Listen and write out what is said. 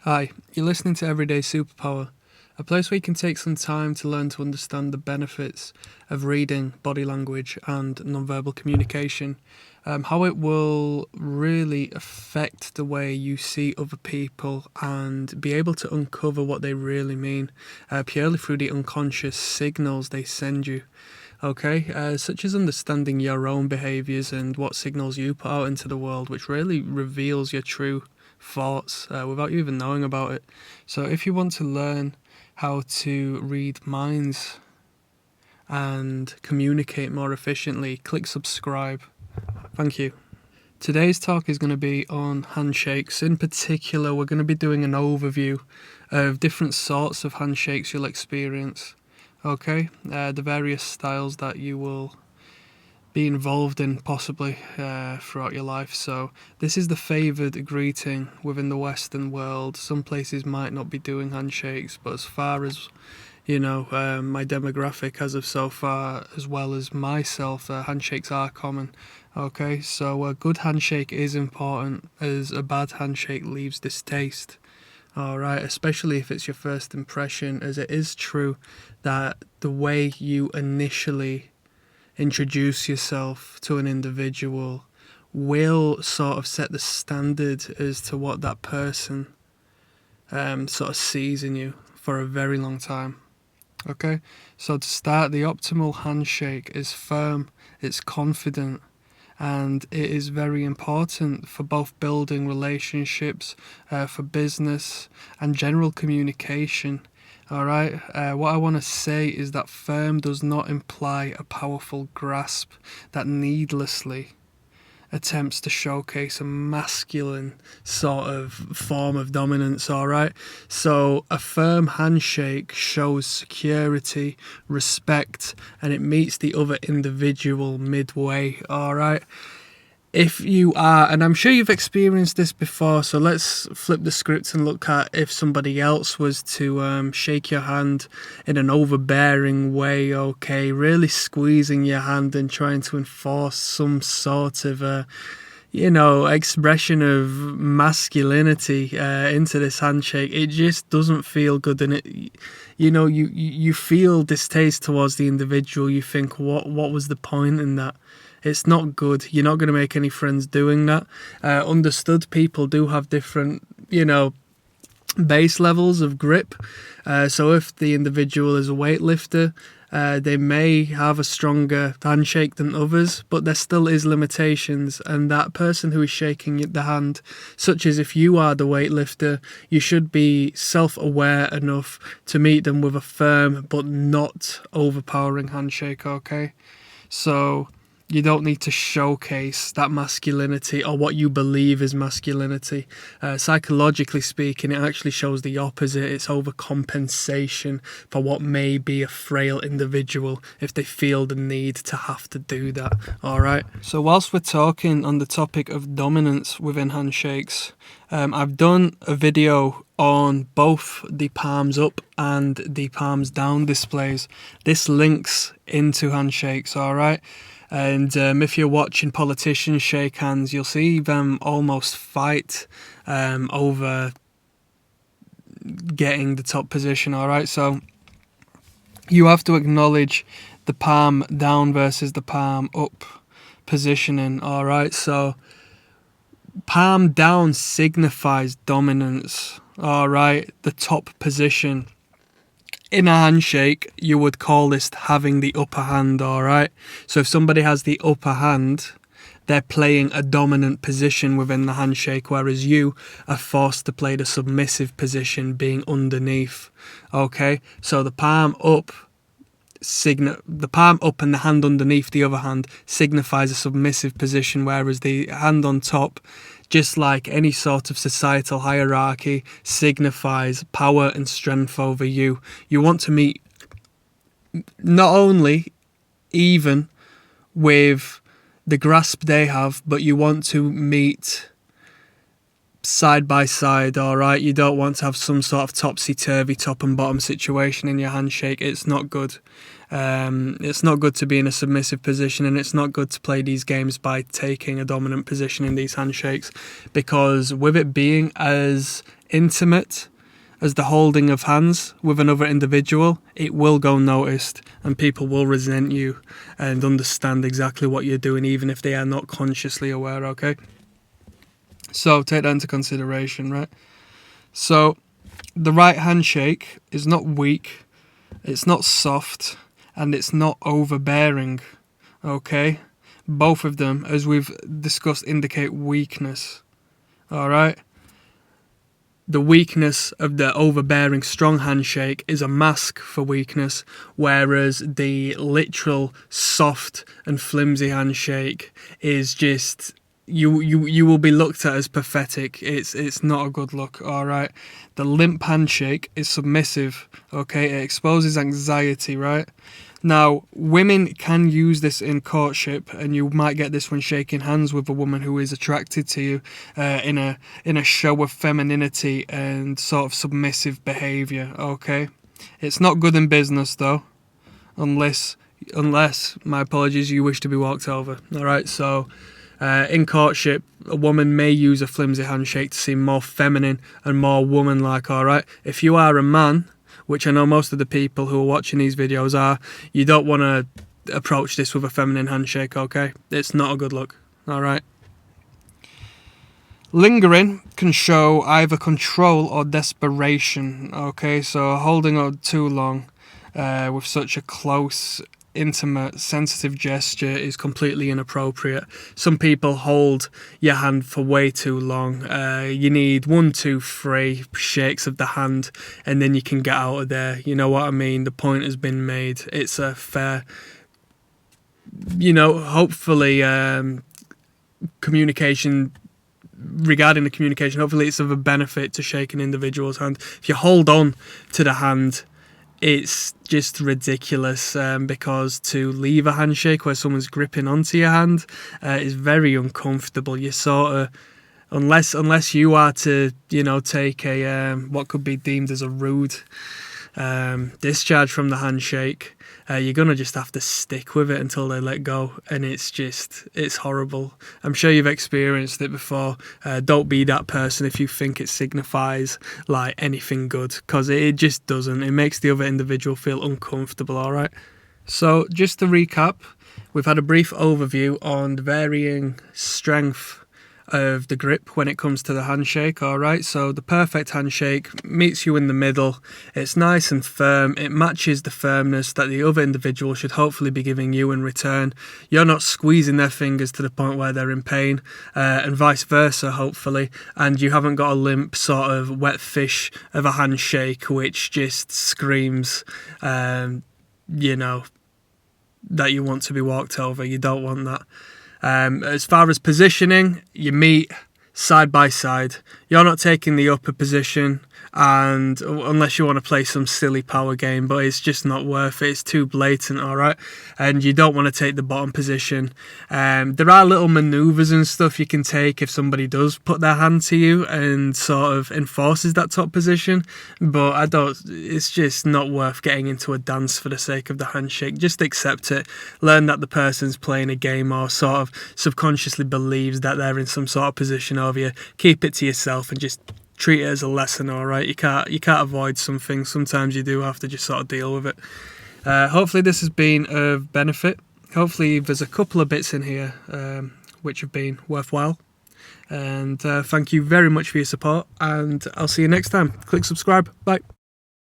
Hi, you're listening to Everyday Superpower, a place where you can take some time to learn to understand the benefits of reading, body language, and nonverbal communication, how it will really affect the way you see other people and be able to uncover what they really mean, purely through the unconscious signals they send you. Okay, such as understanding your own behaviours and what signals you put out into the world, which really reveals your true thoughts without you even knowing about it. So if you want to learn how to read minds and communicate more efficiently, click subscribe. Thank you. Today's talk is going to be on handshakes. In particular, we're going to be doing an overview of different sorts of handshakes you'll experience. Okay, the various styles that you will be involved in possibly throughout your life. So this is the favoured greeting within the Western world. Some places might not be doing handshakes, but as far as my demographic as of so far, as well as myself, handshakes are common. Okay, so a good handshake is important, as a bad handshake leaves distaste. Alright, especially if it's your first impression, as it is true that the way you initially introduce yourself to an individual will sort of set the standard as to what that person sort of sees in you for a very long time. Okay, so to start, the optimal handshake is firm, it's confident, and it is very important for both building relationships, for business, and general communication. Alright, what I want to say is that firm does not imply a powerful grasp that needlessly attempts to showcase a masculine sort of form of dominance. Alright, so a firm handshake shows security, respect, and it meets the other individual midway. Alright, if you are, and I'm sure you've experienced this before, so let's flip the script and look at if somebody else was to shake your hand in an overbearing way, okay, really squeezing your hand and trying to enforce some sort of expression of masculinity into this handshake. It just doesn't feel good, and you feel distaste towards the individual. You think, what was the point in that? It's not good. You're not going to make any friends doing that. Understood, people do have different, base levels of grip. So if the individual is a weightlifter, they may have a stronger handshake than others, but there still is limitations. And that person who is shaking the hand, such as if you are the weightlifter, you should be self-aware enough to meet them with a firm but not overpowering handshake, okay? So you don't need to showcase that masculinity or what you believe is masculinity. Psychologically speaking, it actually shows the opposite. It's overcompensation for what may be a frail individual if they feel the need to have to do that. Alright, so whilst we're talking on the topic of dominance within handshakes, I've done a video on both the palms up and the palms down displays. This links into handshakes, alright? And if you're watching politicians shake hands, you'll see them almost fight over getting the top position, alright? So you have to acknowledge the palm down versus the palm up positioning, alright? So palm down signifies dominance, alright? The top position. In a handshake, you would call this having the upper hand, alright? So if somebody has the upper hand, they're playing a dominant position within the handshake, whereas you are forced to play the submissive position, being underneath, okay? So the palm up and the hand underneath the other hand signifies a submissive position, whereas the hand on top, just like any sort of societal hierarchy, signifies power and strength over you. You want to meet not only even with the grasp they have, but you want to meet side by side, alright? You don't want to have some sort of topsy-turvy top and bottom situation in your handshake. It's not good. It's not good to be in a submissive position, and it's not good to play these games by taking a dominant position in these handshakes, because with it being as intimate as the holding of hands with another individual, it will go noticed and people will resent you and understand exactly what you're doing, even if they are not consciously aware, okay? So take that into consideration, right? So the right handshake is not weak, it's not soft, and it's not overbearing, okay? Both of them, as we've discussed, indicate weakness, all right? The weakness of the overbearing strong handshake is a mask for weakness, whereas the literal soft and flimsy handshake is just you will be looked at as pathetic. It's not a good look, all right? The limp handshake is submissive, okay? It exposes anxiety, right? Now, women can use this in courtship, and you might get this when shaking hands with a woman who is attracted to you in a show of femininity and sort of submissive behaviour, okay? It's not good in business, though, unless, my apologies, you wish to be walked over, all right? So, in courtship, a woman may use a flimsy handshake to seem more feminine and more woman-like, all right? If you are a man, which I know most of the people who are watching these videos are, you don't want to approach this with a feminine handshake, okay? It's not a good look, all right? Lingering can show either control or desperation, okay? So holding on too long with such a close, intimate, sensitive gesture is completely inappropriate. Some people hold your hand for way too long. You need 1, 2, 3 shakes of the hand and then you can get out of there. You know what I mean? The point has been made. It's a fair, hopefully communication, regarding the communication, hopefully it's of a benefit to shake an individual's hand. If you hold on to the hand, it's just ridiculous, because to leave a handshake where someone's gripping onto your hand is very uncomfortable. You sort of, unless you are to, take a what could be deemed as a rude discharge from the handshake, you're gonna just have to stick with it until they let go, and it's horrible. I'm sure you've experienced it before. Don't be that person if you think it signifies like anything good, because it just doesn't. It makes the other individual feel uncomfortable, all right? So just to recap, we've had a brief overview on the varying strength of the grip when it comes to the handshake, all right? So the perfect handshake meets you in the middle. It's nice and firm. It matches the firmness that the other individual should hopefully be giving you in return. You're not squeezing their fingers to the point where they're in pain, and vice versa, hopefully. And you haven't got a limp sort of wet fish of a handshake which just screams, that you want to be walked over. You don't want that. As far as positioning, you meet side by side. You're not taking the upper position, and unless you want to play some silly power game, but it's just not worth it. It's too blatant, all right? And you don't want to take the bottom position. There are little maneuvers and stuff you can take if somebody does put their hand to you and sort of enforces that top position, but it's just not worth getting into a dance for the sake of the handshake. Just accept it. Learn that the person's playing a game or sort of subconsciously believes that they're in some sort of position over you. Keep it to yourself and just treat it as a lesson, all right? You can't avoid some things. Sometimes you do have to just sort of deal with it. Hopefully this has been of benefit. Hopefully there's a couple of bits in here which have been worthwhile. And thank you very much for your support, and I'll see you next time. Click subscribe. Bye.